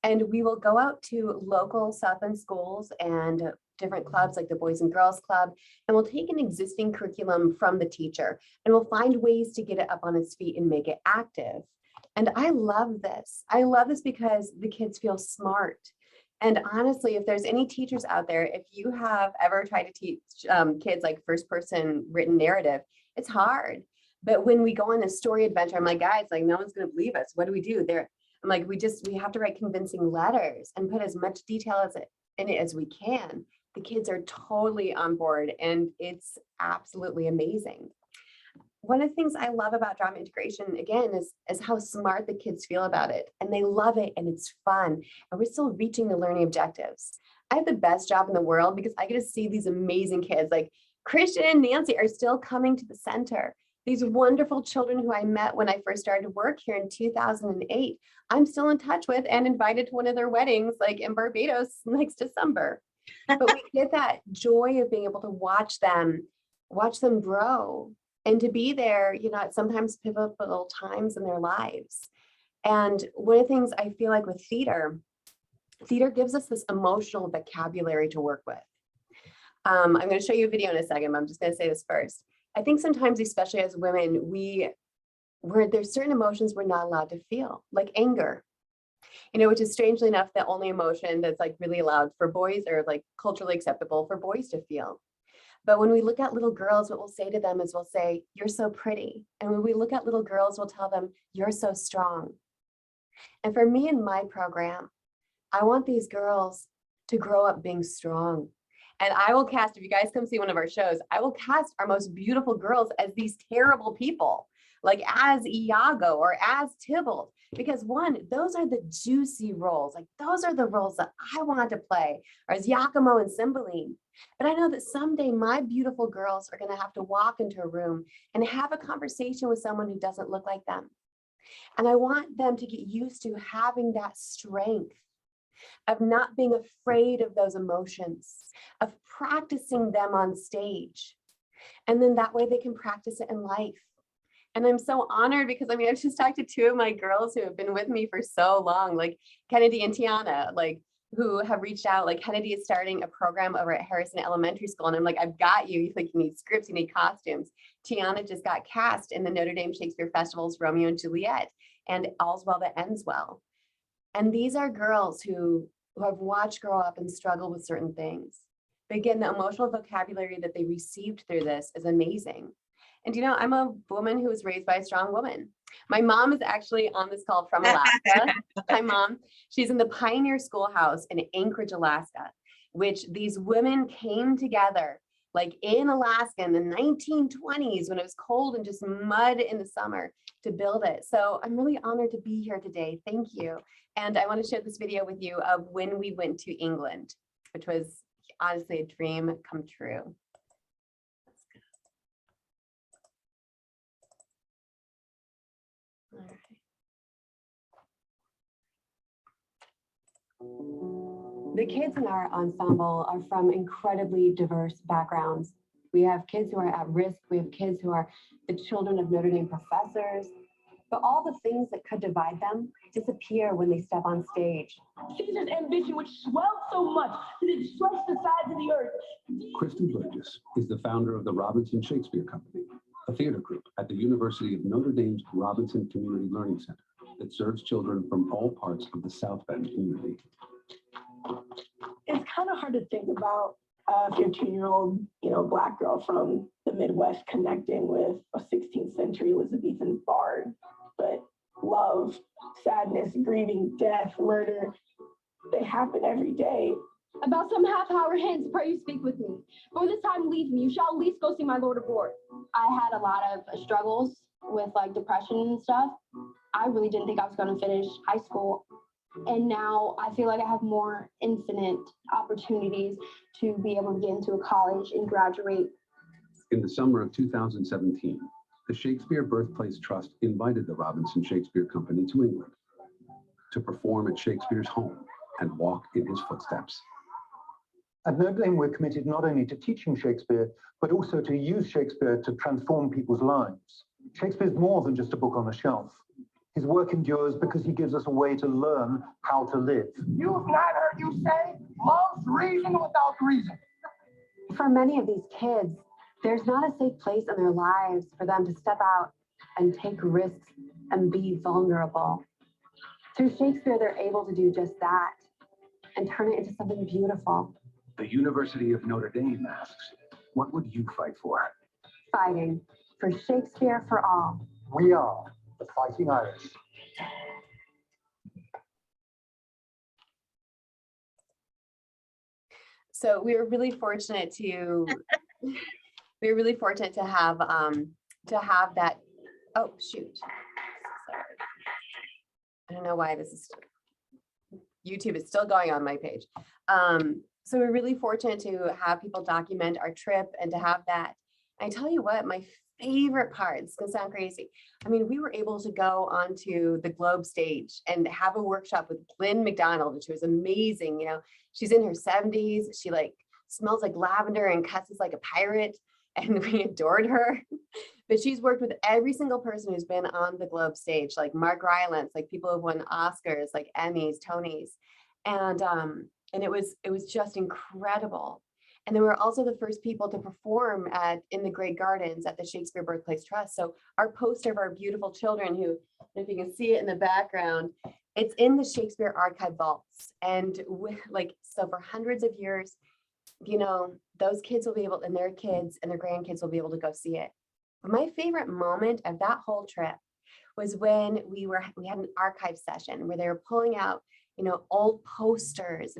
And we will go out to local Southland schools and different clubs like the Boys and Girls Club, and we'll take an existing curriculum from the teacher and we'll find ways to get it up on its feet and make it active. And I love this. I love this because the kids feel smart. And honestly, if there's any teachers out there, if you have ever tried to teach kids like first person written narrative, it's hard. But when we go on a story adventure, I'm like, guys, like no one's going to believe us. What do we do there? I'm like, we have to write convincing letters and put as much detail in it as we can. The kids are totally on board and it's absolutely amazing. One of the things I love about drama integration, again, is how smart the kids feel about it. And they love it and it's fun. And we're still reaching the learning objectives. I have the best job in the world because I get to see these amazing kids like Christian and Nancy are still coming to the center. These wonderful children who I met when I first started work here in 2008, I'm still in touch with and invited to one of their weddings, like in Barbados next December. But we get that joy of being able to watch them grow and to be there, you know, at sometimes pivotal times in their lives. And one of the things I feel like with theater gives us this emotional vocabulary to work with. I'm going to show you a video in a second, but I'm just going to say this first. I think sometimes, especially as women, there's certain emotions we're not allowed to feel, like anger, you know, which is strangely enough the only emotion that's like really allowed for boys or like culturally acceptable for boys to feel. But when we look at little girls, what we'll say to them is we'll say, you're so pretty. And when we look at little girls, we'll tell them, you're so strong. And for me in my program, I want these girls to grow up being strong. And I will cast, if you guys come see one of our shows, I will cast our most beautiful girls as these terrible people, like as Iago or as Tybalt, because one, those are the juicy roles. Like those are the roles that I want to play, or as Iachimo and Cymbeline. But I know that someday my beautiful girls are going to have to walk into a room and have a conversation with someone who doesn't look like them. And I want them to get used to having that strength of not being afraid of those emotions, of practicing them on stage. And then that way they can practice it in life. And I'm so honored because, I mean, I've just talked to two of my girls who have been with me for so long, like Kennedy and Tiana, like who have reached out. Like Kennedy is starting a program over at Harrison Elementary School. And I'm like, I've got you. Like, you need scripts, you need costumes. Tiana just got cast in the Notre Dame Shakespeare Festival's Romeo and Juliet and All's Well That Ends Well. And these are girls who have watched grow up and struggle with certain things. But again, the emotional vocabulary that they received through this is amazing. And you know, I'm a woman who was raised by a strong woman. My mom is actually on this call from Alaska. Hi, Mom. She's in the Pioneer Schoolhouse in Anchorage, Alaska, which these women came together like in Alaska in the 1920s when it was cold and just mud in the summer to build it. So I'm really honored to be here today. Thank you. And I want to share this video with you of when we went to England, which was honestly a dream come true. All right. The kids in our ensemble are from incredibly diverse backgrounds. We have kids who are at risk. We have kids who are the children of Notre Dame professors. But all the things that could divide them disappear when they step on stage. Caesar's ambition, which swelled so much that it stretched the sides of the earth. Kristen Burgess is the founder of the Robinson Shakespeare Company, a theater group at the University of Notre Dame's Robinson Community Learning Center that serves children from all parts of the South Bend community. It's kind of hard to think about a 15-year-old, Black girl from the Midwest connecting with a 16th century Elizabethan bard. But love, sadness, grieving, death, murder, they happen every day. About some half-hour hence, pray you speak with me. For this time leave me, you shall at least go see my lord aboard. I had a lot of struggles with like depression and stuff. I really didn't think I was going to finish high school. And now I feel like I have more infinite opportunities to be able to get into a college and graduate. In the summer of 2017, the Shakespeare Birthplace Trust invited the Robinson Shakespeare Company to England to perform at Shakespeare's home and walk in his footsteps. At Notre Dame, we're committed not only to teaching Shakespeare, but also to use Shakespeare to transform people's lives. Shakespeare's more than just a book on a shelf. His work endures because he gives us a way to learn how to live. You've not heard you say, love's reason without reason. For many of these kids, there's not a safe place in their lives for them to step out and take risks and be vulnerable. Through Shakespeare, they're able to do just that and turn it into something beautiful. The University of Notre Dame asks, what would you fight for? Fighting for Shakespeare for all. We are the Fighting Irish. So we were really fortunate to have that. Oh shoot! Sorry. I don't know why this is. YouTube is still going on my page. So we're really fortunate to have people document our trip and to have that. I tell you what, my favorite part, it's gonna sound crazy. I mean, we were able to go onto the Globe stage and have a workshop with Lynn McDonald, which was amazing. You know, she's in her 70s. She like smells like lavender and cusses like a pirate, and we adored her. But she's worked with every single person who's been on the Globe stage, like Mark Rylance, like people who've won Oscars, like Emmys, Tonys, and it was just incredible. And then we were also the first people to perform in the Great Gardens at the Shakespeare Birthplace Trust. So our poster of our beautiful children, who, if you can see it in the background, it's in the Shakespeare archive vaults. And so for hundreds of years, you know, those kids will be able, and their kids and their grandkids will be able to go see it. But my favorite moment of that whole trip was when we had an archive session where they were pulling out, you know, old posters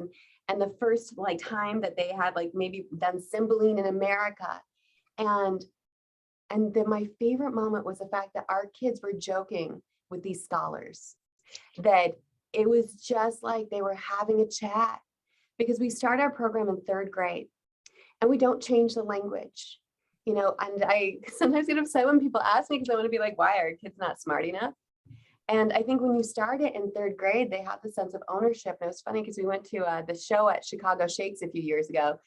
and the first like time that they had like maybe done Cymbeline in America. And then my favorite moment was the fact that our kids were joking with these scholars, that it was just like they were having a chat, because we start our program in 3rd grade and we don't change the language, you know, and I sometimes get upset when people ask me because I want to be like, why are kids not smart enough? And I think when you start it in 3rd grade, they have the sense of ownership. And it was funny because we went to the show at Chicago Shakes a few years ago.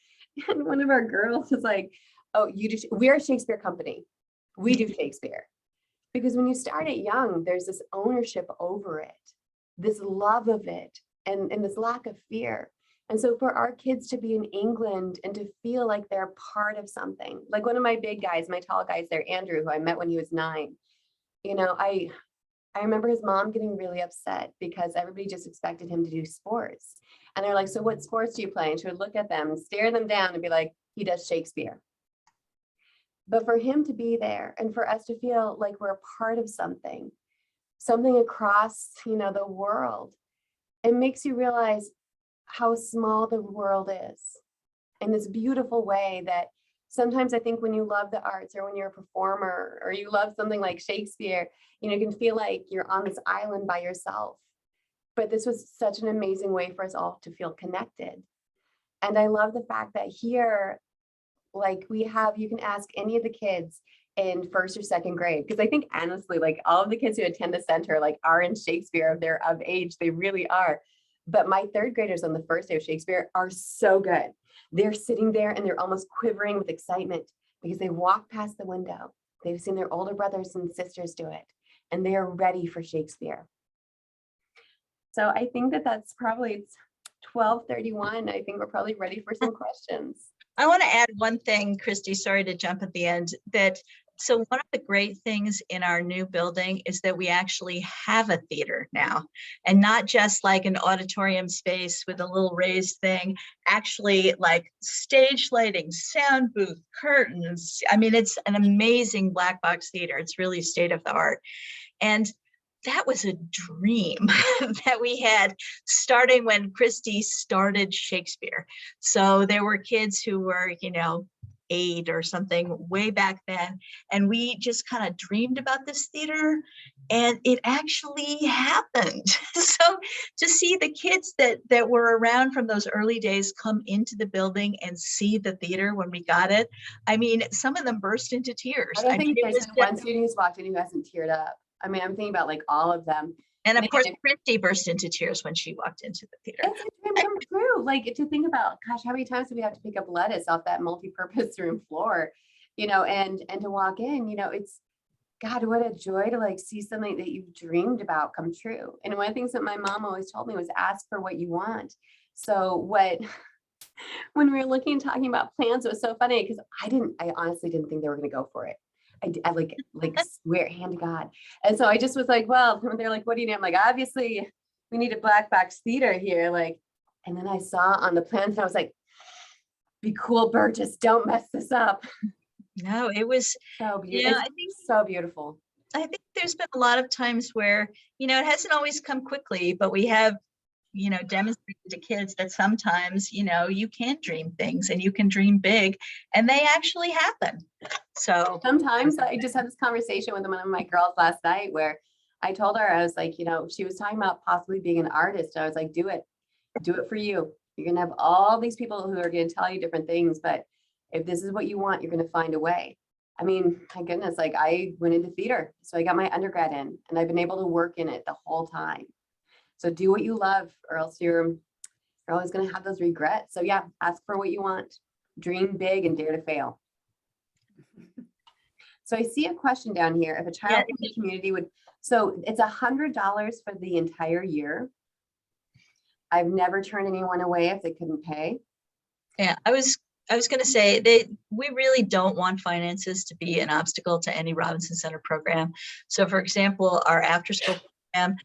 And one of our girls was like, oh, we're a Shakespeare company. We do Shakespeare. Because when you start it young, there's this ownership over it, this love of it, and this lack of fear. And so for our kids to be in England and to feel like they're part of something, like one of my big guys, my tall guys there, Andrew, who I met when he was 9, you know, I remember his mom getting really upset because everybody just expected him to do sports. And they're like, so what sports do you play? And she would look at them and stare them down and be like, he does Shakespeare. But for him to be there and for us to feel like we're a part of something across, you know, the world, it makes you realize how small the world is in this beautiful way that sometimes I think when you love the arts or when you're a performer or you love something like Shakespeare, you know, you can feel like you're on this island by yourself. But this was such an amazing way for us all to feel connected. And I love the fact that here, like you can ask any of the kids in 1st or 2nd grade, because I think honestly, like all of the kids who attend the center like are in Shakespeare, they're of age, they really are. But my 3rd graders on the first day of Shakespeare are so good. They're sitting there and they're almost quivering with excitement because they walk past the window. They've seen their older brothers and sisters do it, and they are ready for Shakespeare. So I think that's probably, it's 12:31. I think we're probably ready for some questions. I want to add one thing, Christy, sorry to jump at the end, so one of the great things in our new building is that we actually have a theater now, and not just like an auditorium space with a little raised thing, actually like stage lighting, sound booth, curtains. I mean, it's an amazing black box theater. It's really state of the art. And that was a dream that we had starting when Christy started Shakespeare. So there were kids who were, you know, 8 or something way back then, and we just kind of dreamed about this theater, and it actually happened. So to see the kids that were around from those early days come into the building and see the theater when we got it, I mean, some of them burst into tears. I don't think there's one student who's walked in who hasn't teared up. I mean, I'm thinking about like all of them. And of course, Christy burst into tears when she walked into the theater. It's a dream come true. Like to think about, gosh, how many times do we have to pick up lettuce off that multi-purpose room floor, you know, and to walk in, you know, God, what a joy to like see something that you've dreamed about come true. And one of the things that my mom always told me was ask for what you want. So when we were looking and talking about plans, it was so funny because I honestly didn't think they were going to go for it. I like swear hand to God. And so I just was like, well, they're like, what do you need? I'm like, obviously we need a black box theater here. Like, and then I saw on the plans and I was like, be cool, Burgess, don't mess this up. No, it was So beautiful. Yeah, I think so beautiful. I think there's been a lot of times where, it hasn't always come quickly, but we have, demonstrated to kids that sometimes, you can dream things and you can dream big and they actually happen. So Sometimes I just had this conversation with one of my girls last night where I told her, I was like, she was talking about possibly being an artist. I was like, do it for you. You're going to have all these people who are going to tell you different things, but if this is what you want, you're going to find a way. I mean, my goodness, like I went into theater, so I got my undergrad in and I've been able to work in it the whole time. So do what you love or else you're always going to have those regrets. So yeah, ask for what you want, dream big and dare to fail. So I see a question down here. If a child in the community so it's $100 for the entire year. I've never turned anyone away if they couldn't pay. Yeah, I was going to say we really don't want finances to be an obstacle to any Robinson Center program. So for example, our after school program,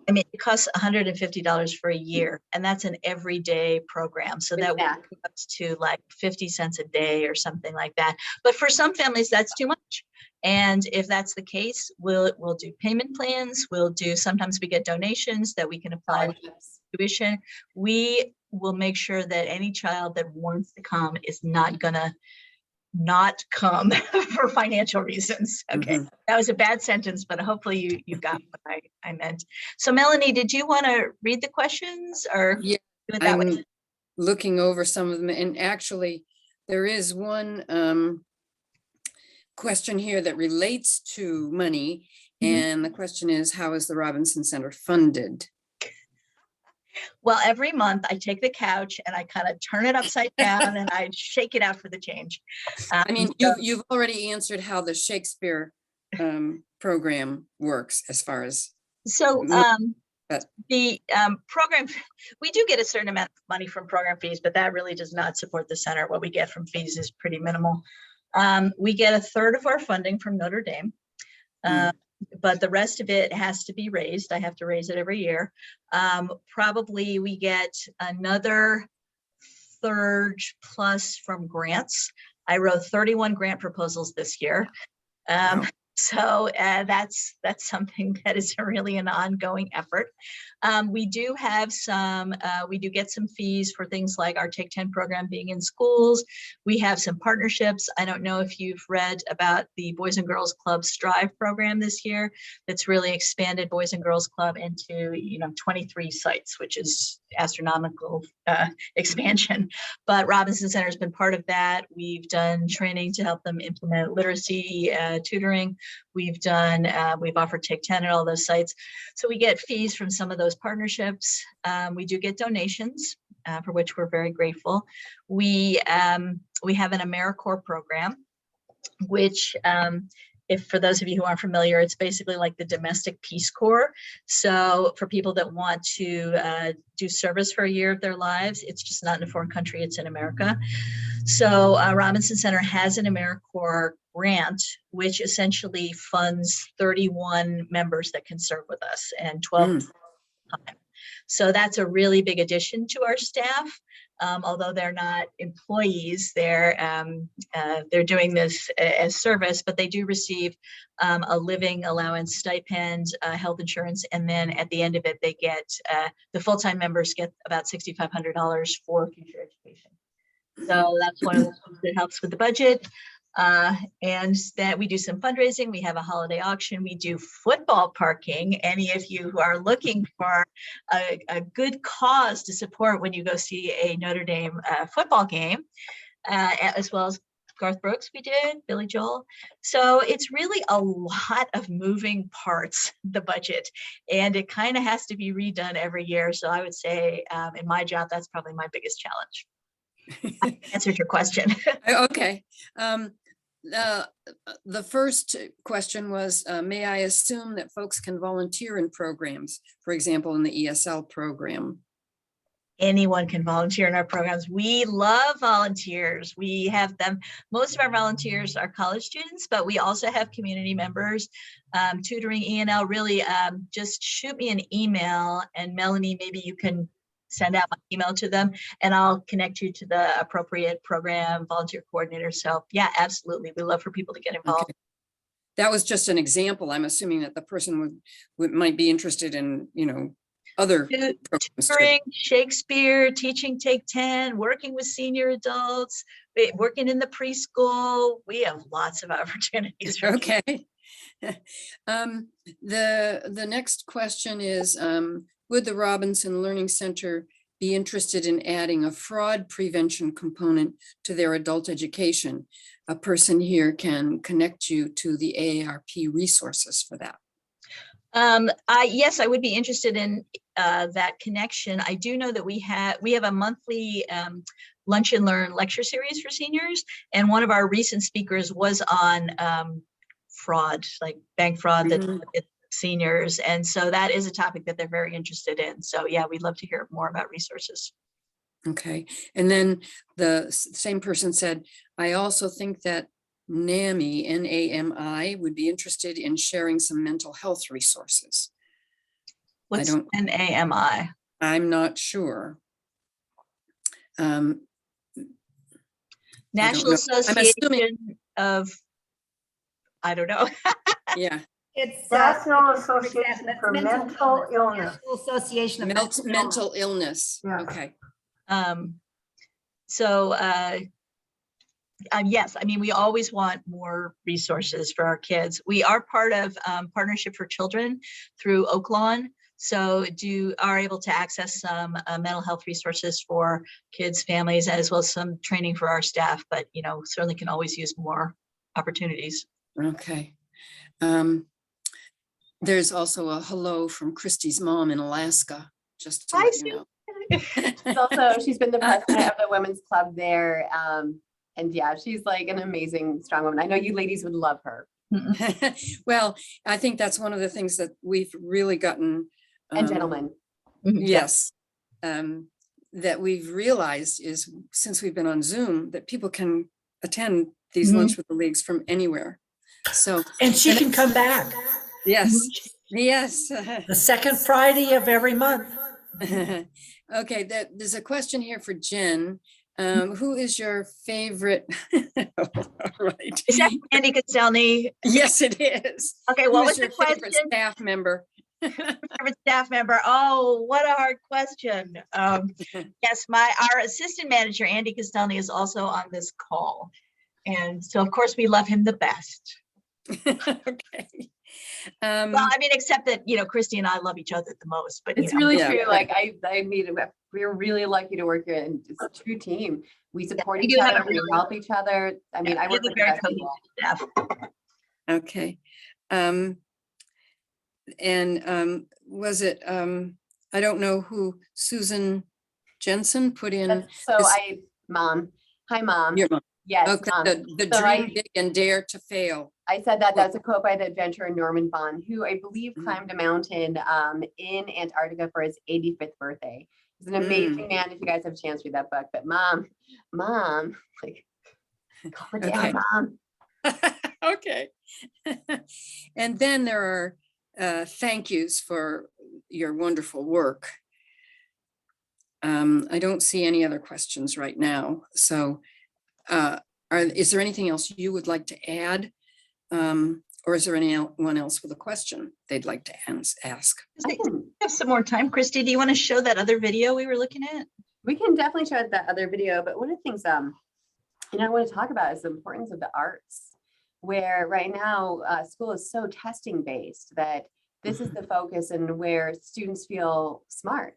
it costs $150 for a year, and that's an everyday program. So that works up to like 50 cents a day or something like that. But for some families, that's too much. And if that's the case, we'll do payment plans. Sometimes we get donations that we can apply to tuition. We will make sure that any child that wants to come is not gonna not come for financial reasons. Okay, That was a bad sentence, but hopefully you got what I meant. So Melanie, did you want to read the questions or do it that way? Looking over some of them, and actually there is one question here that relates to money, and the question is, how is the Robinson Center funded? Well, every month I take the couch and I kind of turn it upside down and I shake it out for the change. You've already answered how the Shakespeare program works as far as. So the program, we do get a certain amount of money from program fees, but that really does not support the center. What we get from fees is pretty minimal. We get a third of our funding from Notre Dame. But the rest of it has to be raised. I have to raise it every year. Probably we get another third plus from grants. I wrote 31 grant proposals this year. So that's something that is really an ongoing effort. We do have we do get some fees for things like our Take 10 program being in schools. We have some partnerships. I don't know if you've read about the Boys and Girls Club Strive program this year. That's really expanded Boys and Girls Club into 23 sites, which is astronomical expansion. But Robinson Center has been part of that. We've done training to help them implement literacy tutoring. We've offered Take 10 at all those sites. So we get fees from some of those partnerships. We do get donations, for which we're very grateful. We have an AmeriCorps program, which if for those of you who aren't familiar, it's basically like the domestic Peace Corps. So for people that want to do service for a year of their lives, it's just not in a foreign country, it's in America. So Robinson Center has an AmeriCorps grant, which essentially funds 31 members that can serve with us and 12 time. So that's a really big addition to our staff. Although they're not employees, they're doing this as service, but they do receive a living allowance, stipend, health insurance, and then at the end of it, they get the full-time members get about $6,500 for future education. So that's one of the things that helps with the budget. And that we do some fundraising. We have a holiday auction. We do football parking. Any of you who are looking for a good cause to support when you go see a Notre Dame football game, as well as Garth Brooks, we did, Billy Joel. So it's really a lot of moving parts, the budget, and it kind of has to be redone every year. So I would say in my job, that's probably my biggest challenge. I answered your question. Okay. the first question was, may I assume that folks can volunteer in programs, for example, in the ESL program? Anyone can volunteer in our programs. We love volunteers. We have them. Most of our volunteers are college students, but we also have community members, tutoring, ENL. Really, just shoot me an email, and Melanie, maybe you can send out my email to them, and I'll connect you to the appropriate program volunteer coordinator. So yeah, absolutely. We love for people to get involved. Okay. That was just an example. I'm assuming that the person might be interested in, other programs too. Tutoring, Shakespeare, teaching Take 10, working with senior adults, working in the preschool. We have lots of opportunities. Okay. The next question is, would the Robinson Learning Center be interested in adding a fraud prevention component to their adult education? A person here can connect you to the AARP resources for that. Yes, I would be interested in that connection. I do know that we have a monthly Lunch and Learn lecture series for seniors, and one of our recent speakers was on fraud, like bank fraud that seniors, and so that is a topic that they're very interested in. So yeah, we'd love to hear more about resources. Okay, and then the same person said, I also think that NAMI, N-A-M-I, would be interested in sharing some mental health resources. What's NAMI? I'm not sure. National Association of, I don't know. Yeah. It's National Association for Mental Illness. National Association of Mental Illness. Yeah. Okay. Yes, I mean, we always want more resources for our kids. We are part of Partnership for Children through Oaklawn, so are able to access some mental health resources for kids, families, as well as some training for our staff, but certainly can always use more opportunities. Okay. There's also a hello from Christy's mom in Alaska, just to let you know. She's been the president of the women's club there. And yeah, she's like an amazing, strong woman. I know you ladies would love her. Well, I think that's one of the things that we've really gotten. And gentlemen. Yes. That we've realized is, since we've been on Zoom, that people can attend these Lunch with the Leagues from anywhere. So, and she can come back. Yes. Yes. The second Friday of every month. Okay, there's a question here for Jen. Who is your favorite? Right. Is that Andy Castelny? Yes, it is. Okay, what was your the question? favorite staff member? Favorite staff member. Oh, what a hard question. Yes, our assistant manager, Andy Castelny, is also on this call. And so, of course, we love him the best. Okay. Well, I mean, except that, Christy and I love each other the most, but it's really true. Like I mean, we're really lucky to work here, and it's a true team. We support each other, we help each other. I mean, I work with very staff. Okay. Was it, I don't know who Susan Jensen put in. Mom. Hi, Mom. Your mom. Yes. Okay. Mom. The dream big and dare to fail. I said that's a quote by the adventurer Norman Bond, who I believe climbed a mountain in Antarctica for his 85th birthday. He's an amazing man. If you guys have a chance to read that book, but mom, like, calm it down, Mom. Okay. And then there are thank yous for your wonderful work. I don't see any other questions right now. So is there anything else you would like to add? Or is there anyone else with a question they'd like to ask? I have some more time. Christy, do you want to show that other video we were looking at? We can definitely show that other video, but one of the things I want to talk about is the importance of the arts, where right now school is so testing based that this is the focus, and where students feel smart,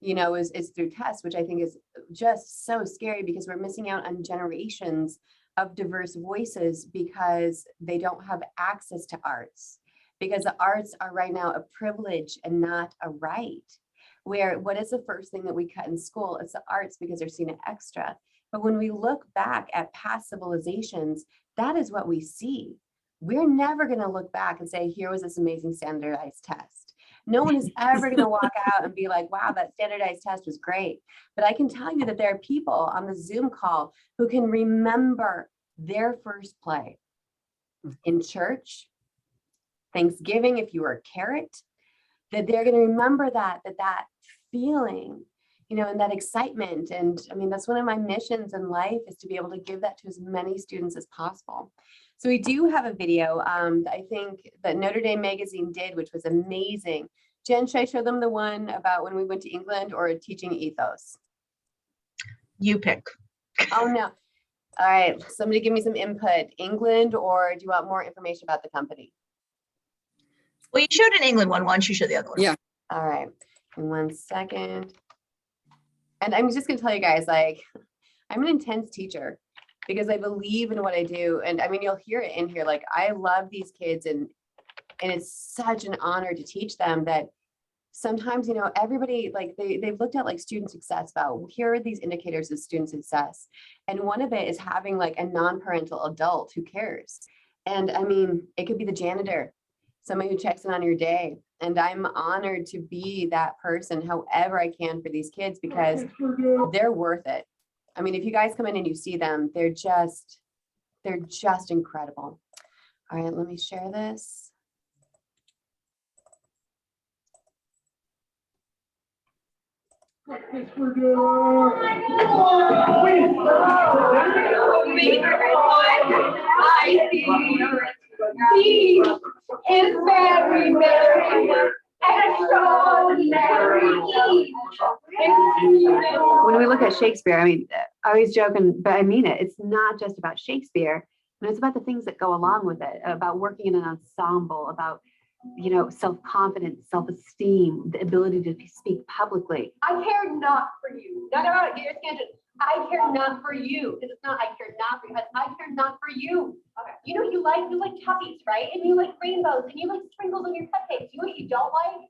is through tests, which I think is just so scary, because we're missing out on generations of diverse voices because they don't have access to arts, because the arts are right now a privilege and not a right. Where what is the first thing that we cut in school? It's the arts, because they're seen as extra. But when we look back at past civilizations, that is what we see. We're never going to look back and say, here was this amazing standardized test. No one is ever going to walk out and be like, wow, that standardized test was great. But I can tell you that there are people on the Zoom call who can remember their first play in church, Thanksgiving, if you were a carrot, that they're going to remember that feeling, you know, and that excitement. And I mean, that's one of my missions in life, is to be able to give that to as many students as possible. So we do have a video I think that Notre Dame magazine did, which was amazing. Jen, should I show them the one about when we went to England, or a teaching ethos? You pick. Oh, no. All right, somebody give me some input. England, or do you want more information about the company? Well, you showed an England one. Why don't you show the other one? Yeah. All right, in 1 second. And I'm just gonna tell you guys, like, I'm an intense teacher because I believe in what I do. And I mean, you'll hear it in here. Like, I love these kids, and it's such an honor to teach them that sometimes, you know, everybody, like they've looked at like student success, about here are these indicators of student success. And one of it is having like a non-parental adult who cares. And I mean, it could be the janitor, somebody who checks in on your day. And I'm honored to be that person however I can for these kids, because they're worth it. I mean, if you guys come in and you see them, they're just incredible. All right, let me share this. He is very merry and extraordinary. When we look at Shakespeare, I mean, I always joke, but I mean it. It's not just about Shakespeare, and it's about the things that go along with it, about working in an ensemble, about, you know, self-confidence, self-esteem, the ability to speak publicly. I care not for you. Not about your tangent. I care not for you. Because it's not I care not for you. I care not for you. Okay. You know you like tuffies, right? And you like rainbows, and you like sprinkles on your cupcakes. You know what you don't like?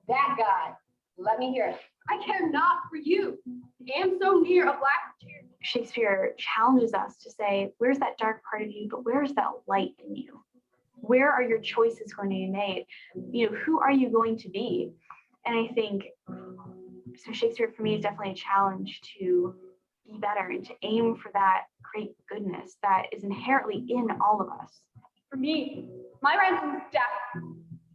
That guy. Let me hear it. I care not for you. Am so near a black tear. Shakespeare challenges us to say, where's that dark part of you, but where's that light in you? Where are your choices going to be made? You know, who are you going to be? And I think, so Shakespeare for me is definitely a challenge to be better and to aim for that great goodness that is inherently in all of us. For me, my ransom is death.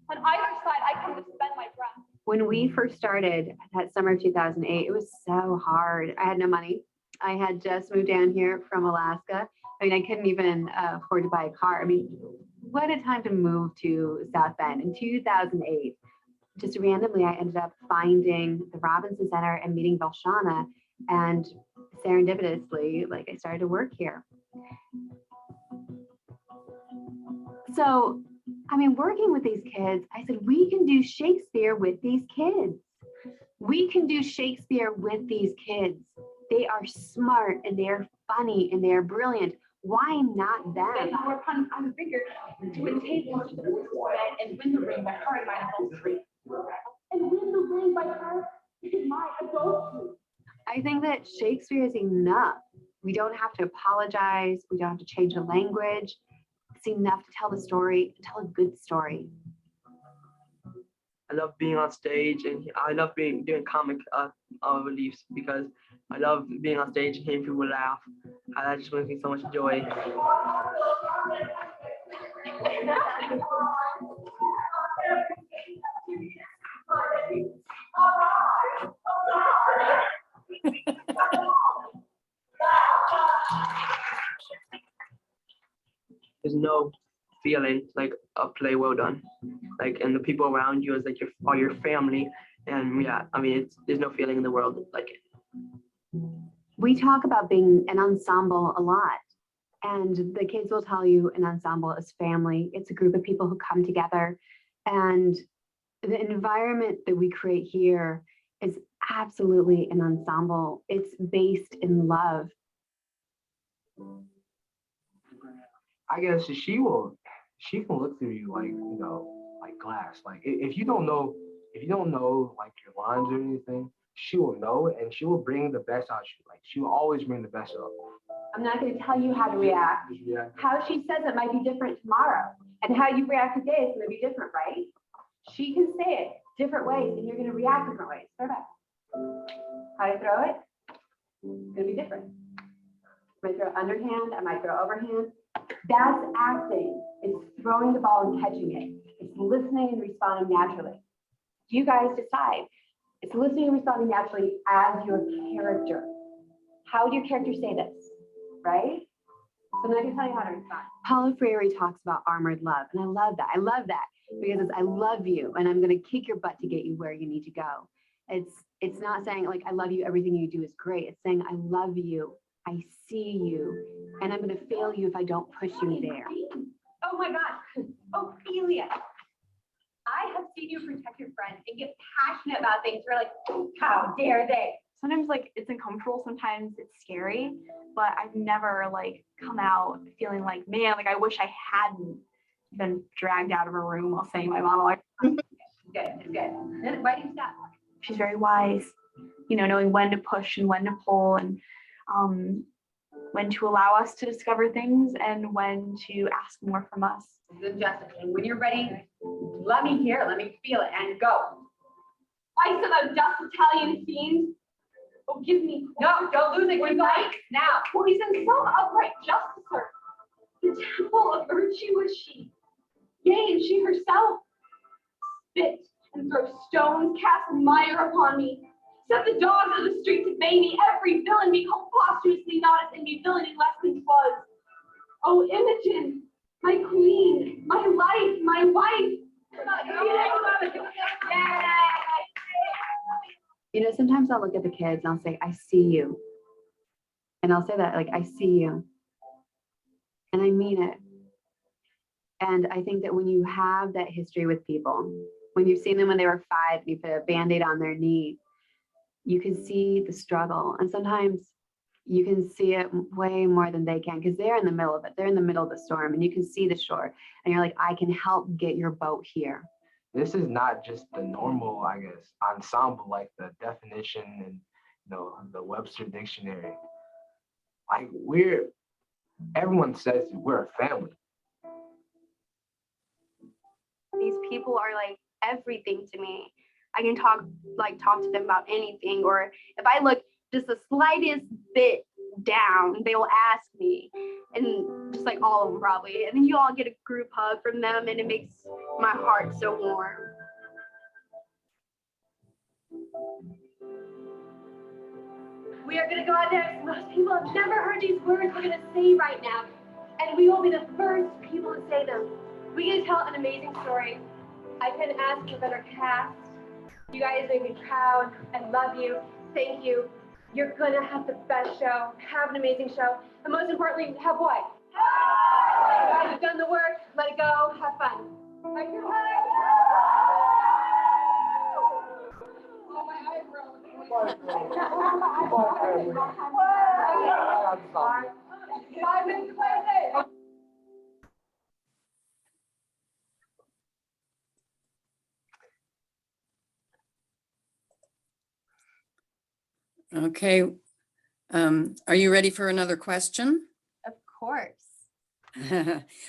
On either side, I come to spend my breath. When we first started that summer of 2008, it was so hard. I had no money. I had just moved down here from Alaska. I mean, I couldn't even afford to buy a car. I mean, what a time to move to South Bend. In 2008, just randomly, I ended up finding the Robinson Center and meeting Valshana, and serendipitously, like, I started to work here. So, I mean, working with these kids, I said, we can do Shakespeare with these kids. We can do Shakespeare with these kids. They are smart, and they are funny, and they are brilliant. Why not them? I'm a figure to a table to the bed and win the ring by her and my adultery. And win the ring by her is my adultery. I think that Shakespeare is enough. We don't have to apologize. We don't have to change the language. It's enough to tell the story, tell a good story. I love being on stage, and I love doing comic reliefs, because I love being on stage and hearing people laugh. That just brings me so much joy. There's no feeling like a play well done, like, and the people around you is like your family, and yeah, I mean, there's no feeling in the world like it. We talk about being an ensemble a lot, and the kids will tell you an ensemble is family. It's a group of people who come together, and the environment that we create here is absolutely an ensemble. It's based in love. I guess she can look through you like, you know, like glass. Like if you don't know like your lines or anything, she will know and she will bring the best out of you. Like she will always bring the best out. I'm not going to tell you how to react. Yeah. How she says it might be different tomorrow. And how you react today is going to be different, right? She can say it different ways and you're going to react different ways. Throw it back. How I throw it, it's going to be different. I might throw underhand, I might throw overhand. That's acting. It's throwing the ball and catching it. It's listening and responding naturally. You guys decide. It's listening and responding naturally as your character. How would your character say this, right? So now I can tell you how to respond. Paulo Freire talks about armored love, and I love that. I love that because it's I love you, and I'm going to kick your butt to get you where you need to go. It's not saying like I love you, everything you do is great. It's saying I love you, I see you, and I'm going to fail you if I don't push you there. Oh my gosh, Ophelia. I have seen you protect your friends and get passionate about things. We're like, how dare they? Sometimes like it's uncomfortable, sometimes it's scary, but I've never like come out feeling like, man, like I wish I hadn't been dragged out of a room while saying my monologue. Good, it's good. Then why do you stop? She's very wise, you know, knowing when to push and when to pull and when to allow us to discover things and when to ask more from us. Good, Jessica. And when you're ready, let me hear it, let me feel it, and go. Ice of a dust Italian fiend. Oh, give me. No, don't lose it. Keep going. Now. Poison some upright justicer. The temple of virtue was she. Yea, and she herself. Spit and throw stones, cast mire upon me. Set the dogs of the street to bay me. Every villain be called posthumously not as in me villainy less than 'twas. Oh, Imogen, my queen, my life, my wife. You know, sometimes I'll look at the kids and I'll say, I see you. And I'll say that, like, I see you. And I mean it. And I think that when you have that history with people, when you've seen them when they were 5, and you put a Band-Aid on their knee, you can see the struggle. And sometimes you can see it way more than they can because they're in the middle of it. They're in the middle of the storm and you can see the shore and you're like, I can help get your boat here. This is not just the normal, I guess, ensemble, like the definition and, you know, the Webster dictionary. Like everyone says we're a family. These people are like everything to me. I can talk to them about anything, or if I look just the slightest bit down, they will ask me, and just like all of them probably. And then you all get a group hug from them, and it makes my heart so warm. We are gonna go out there. Most people have never heard these words we're gonna say right now, and we will be the first people to say them. We're gonna tell an amazing story. I couldn't ask for a better cast. You guys make me proud. I love you. Thank you. You're gonna have the best show. Have an amazing show. And most importantly, have what? You guys have done the work. Let it go. Have fun. Right here, oh, my eyebrows. 5 minutes to play. Okay. Are you ready for another question? Of course.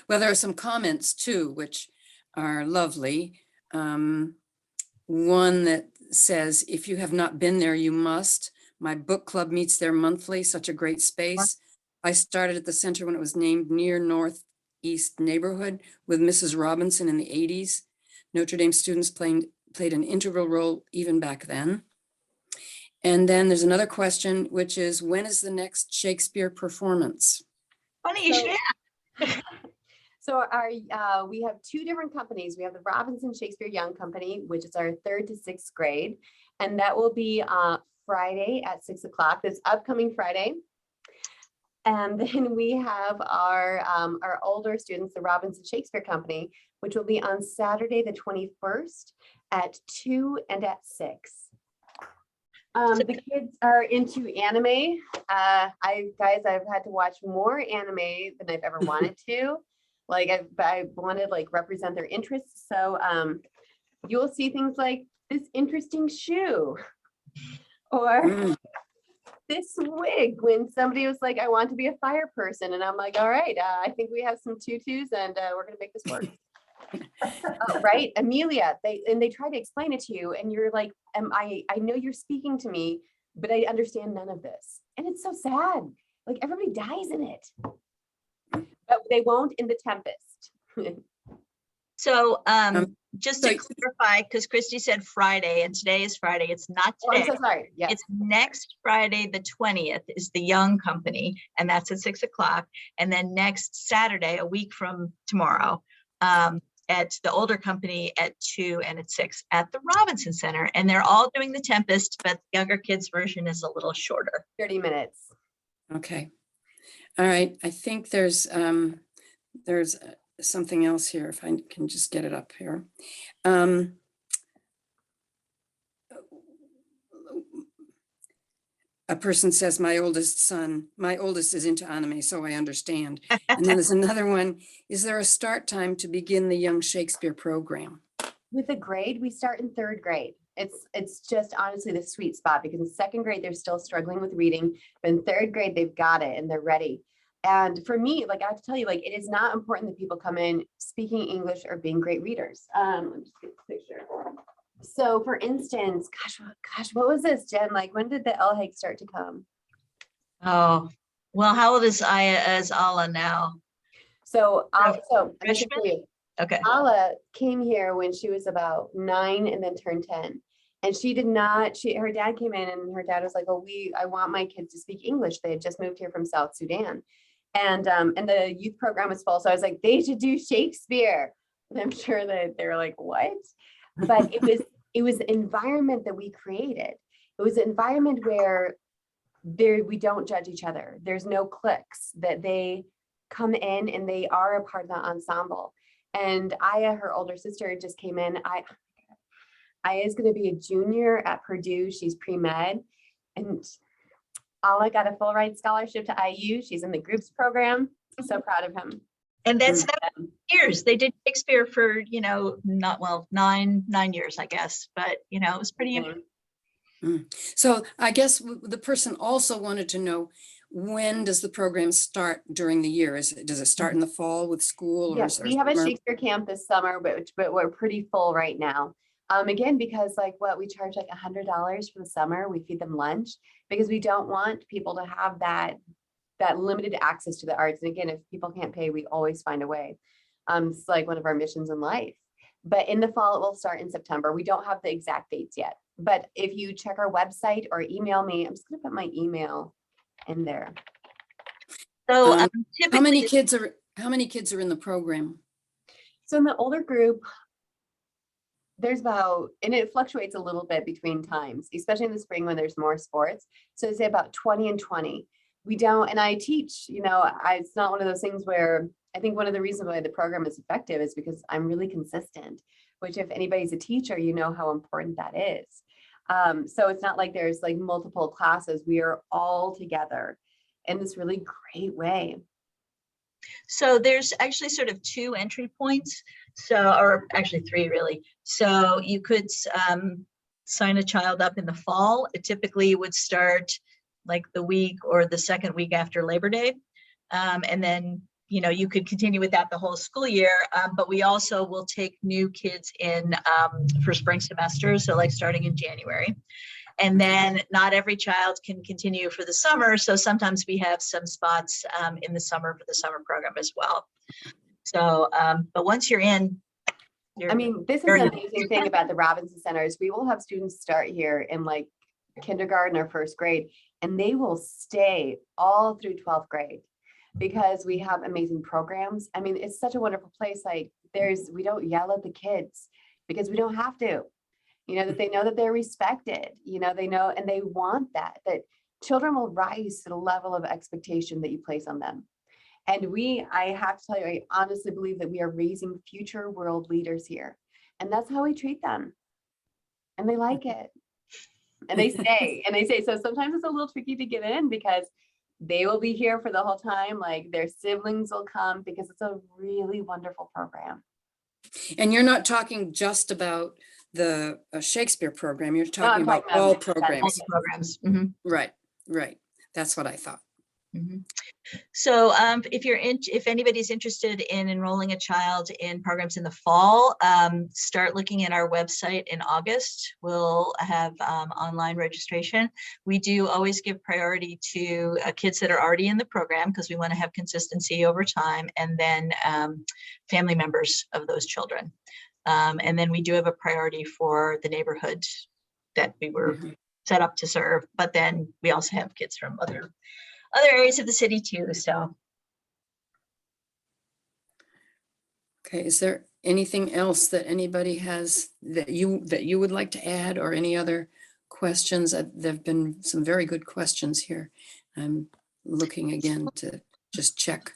Well, there are some comments too, which are lovely. One that says, if you have not been there, you must. My book club meets there monthly, such a great space. I started at the center when it was named near Northeast Neighborhood with Mrs. Robinson in the 80s. Notre Dame students played an integral role even back then. And then there's another question, which is, when is the next Shakespeare performance? Funny you should. So we have 2 different companies. We have the Robinson Shakespeare Young Company, which is our 3rd to 6th grade. And that will be Friday at 6 o'clock, this upcoming Friday. And then we have our older students, the Robinson Shakespeare Company, which will be on Saturday, the 21st at 2 and at 6. The kids are into anime. I've had to watch more anime than I've ever wanted to. Like I wanted like represent their interests. So you'll see things like this interesting shoe. Or this wig, when somebody was like, I want to be a fire person. And I'm like, all right, I think we have some tutus and we're going to make this work. Oh, right, Amelia, they try to explain it to you and you're like, I know you're speaking to me, but I understand none of this. And it's so sad. Like everybody dies in it, but they won't in The Tempest. So just to clarify, because Christy said Friday and today is Friday, it's not Oh, today. I'm so sorry. Yes. It's next Friday, the 20th is the Young Company, and that's at 6 o'clock. And then next Saturday, a week from tomorrow, at the Older Company at 2 and at 6 at the Robinson Center. And they're all doing The Tempest, but the younger kids version is a little shorter. 30 minutes. Okay. All right. I think there's something else here, if I can just get it up here. A person says, my oldest is into anime, so I understand. And then there's another one. Is there a start time to begin the Young Shakespeare program? With a grade, we start in 3rd grade. It's just honestly the sweet spot, because in 2nd grade, they're still struggling with reading, but in 3rd grade, they've got it and they're ready. And for me, like I have to tell you, like, it is not important that people come in speaking English or being great readers. Let me just get this picture. So for instance, gosh, what was this, Jen? Like, when did the LHAG start to come? Oh, well, how old is Ala now? So, freshman? Okay. Ala came here when she was about 9 and then turned 10. And she did not, her dad came in and her dad was like, oh, I want my kids to speak English. They had just moved here from South Sudan. And the youth program was full. So I was like, they should do Shakespeare. And I'm sure that they were like, what? But it was an environment that we created. It was an environment where we don't judge each other. There's no cliques, that they come in and they are a part of the ensemble. And Aya, her older sister, just came in. Aya is going to be a junior at Purdue. She's pre-med. And Ala got a full ride scholarship to IU. She's in the groups program. So proud of him. And that's 7 years. They did Shakespeare for, 9 years, I guess. But, it was pretty amazing. So I guess the person also wanted to know, when does the program start during the year? Does it start in the fall with school? Yes, we have a Shakespeare camp this summer, but we're pretty full right now. Again, because we charge like $100 for the summer. We feed them lunch because we don't want people to have that limited access to the arts. And again, if people can't pay, we always find a way. It's like one of our missions in life. But in the fall, it will start in September. We don't have the exact dates yet. But if you check our website or email me, I'm just going to put my email in there. So how many kids are in the program? So in the older group, there's and it fluctuates a little bit between times, especially in the spring when there's more sports. So I'd say about 20 and 20. We don't, and I teach, it's not one of those things where I think one of the reasons why the program is effective is because I'm really consistent, which if anybody's a teacher, you know how important that is. So it's not like there's like multiple classes. We are all together in this really great way. So there's actually sort of 2 entry points. Or actually 3 really. So you could sign a child up in the fall. It typically would start like the week or the 2nd week after Labor Day. And then, you could continue with that the whole school year. But we also will take new kids in for spring semester. So like starting in January. And then not every child can continue for the summer. So sometimes we have some spots in the summer for the summer program as well. So, but once you're in, this is the amazing thing about the Robinson Center is we will have students start here in like kindergarten or 1st grade, and they will stay all through 12th grade because we have amazing programs. It's such a wonderful place. Like we don't yell at the kids because we don't have to, that they know that they're respected, they know, and they want that children will rise to the level of expectation that you place on them. And I have to tell you, I honestly believe that we are raising future world leaders here. And that's how we treat them. And they like it. And they stay. So sometimes it's a little tricky to get in because they will be here for the whole time. Like their siblings will come because it's a really wonderful program. And you're not talking just about the Shakespeare program. You're I'm talking about talking about all the programs. Programs. Right, right. That's what I thought. So if anybody's interested in enrolling a child in programs in the fall, start looking at our website in August. We'll have online registration. We do always give priority to kids that are already in the program because we want to have consistency over time, and then family members of those children. And then we do have a priority for the neighborhood that we were set up to serve, but then we also have kids from other areas of the city too, so. Okay, is there anything else that anybody has that you would like to add, or any other questions? There've been some very good questions here. I'm looking again to just check.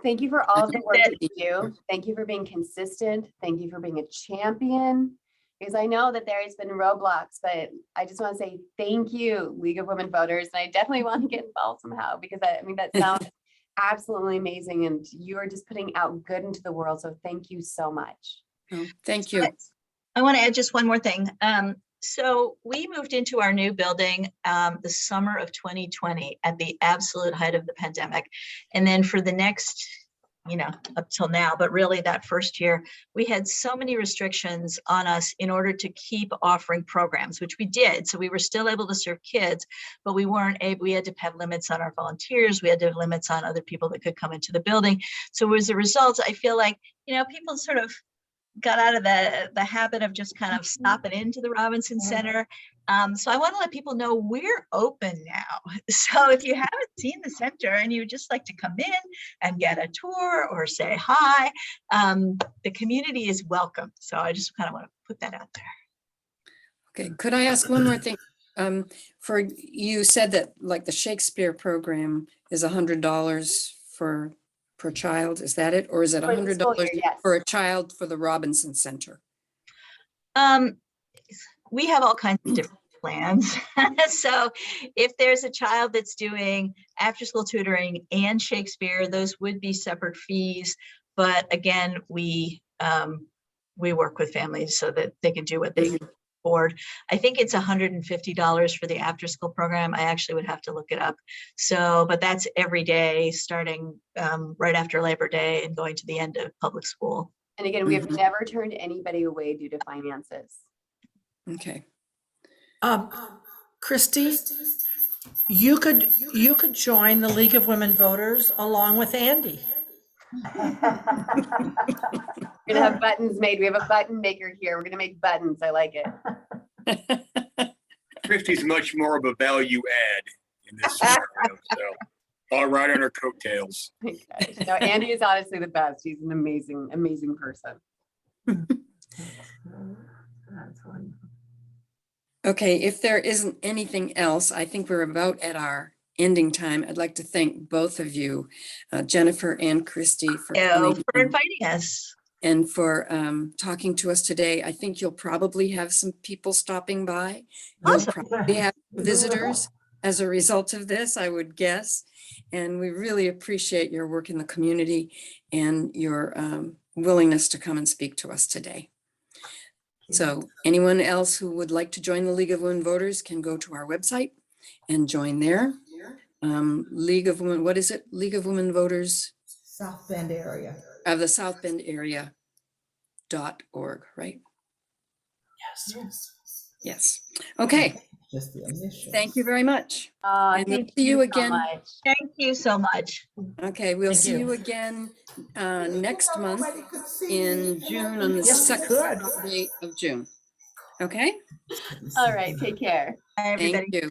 Thank you for all of the work that you do. Thank you for being consistent. Thank you for being a champion. Because I know that there has been roadblocks, but I just want to say thank you, League of Women Voters. And I definitely want to get involved somehow, because I mean, that sounds absolutely amazing. And you are just putting out good into the world. So thank you so much. Oh, thank you. I want to add just one more thing. So we moved into our new building the summer of 2020 at the absolute height of the pandemic. And then for the next, up till now, but really that first year, we had so many restrictions on us in order to keep offering programs, which we did. So we were still able to serve kids, but we weren't able, we had to have limits on our volunteers. We had to have limits on other people that could come into the building. So as a result, I feel like, people sort of got out of the habit of just kind of stopping into the Robinson Center. So I want to let people know we're open now. So if you haven't seen the center and you would just like to come in and get a tour or say hi, the community is welcome. So I just kind of want to put that out there. Okay, could I ask one more thing? You said that like the Shakespeare program is $100 per child, is that it? Or is it $100 for a child for the Robinson Center? We have all kinds of different plans. So if there's a child that's doing after school tutoring and Shakespeare, those would be separate fees. But again, we work with families so that they can do what they can afford. I think it's $150 for the after school program. I actually would have to look it up. So, but that's every day starting right after Labor Day and going to the end of public school. And again, we have never turned anybody away due to finances. Okay. Christy, you could join the League of Women Voters along with Andy. We're gonna have buttons made. We have a button maker here. We're gonna make buttons. I like it. Christy's much more of a value add in this scenario, so all right on her coattails. No, Andy is honestly the best. He's an amazing, amazing person. Okay, if there isn't anything else, I think we're about at our ending time. I'd like to thank both of you, Jennifer and Christy, for inviting us and for talking to us today. I think you'll probably have some people stopping by. You'll probably have visitors as a result of this, I would guess. And we really appreciate your work in the community and your willingness to come and speak to us today. So anyone else who would like to join the League of Women Voters can go to our website and join there. League of Women, what is it? League of Women Voters? South Bend area. Of the South Bend area .org, right? Yes. Yes. Okay. Thank you very much. And we'll see you again. Thank you so much. Okay, we'll see you again next month in June, on the second Friday of June. Okay? All right, take care. Bye, everybody. Thank you.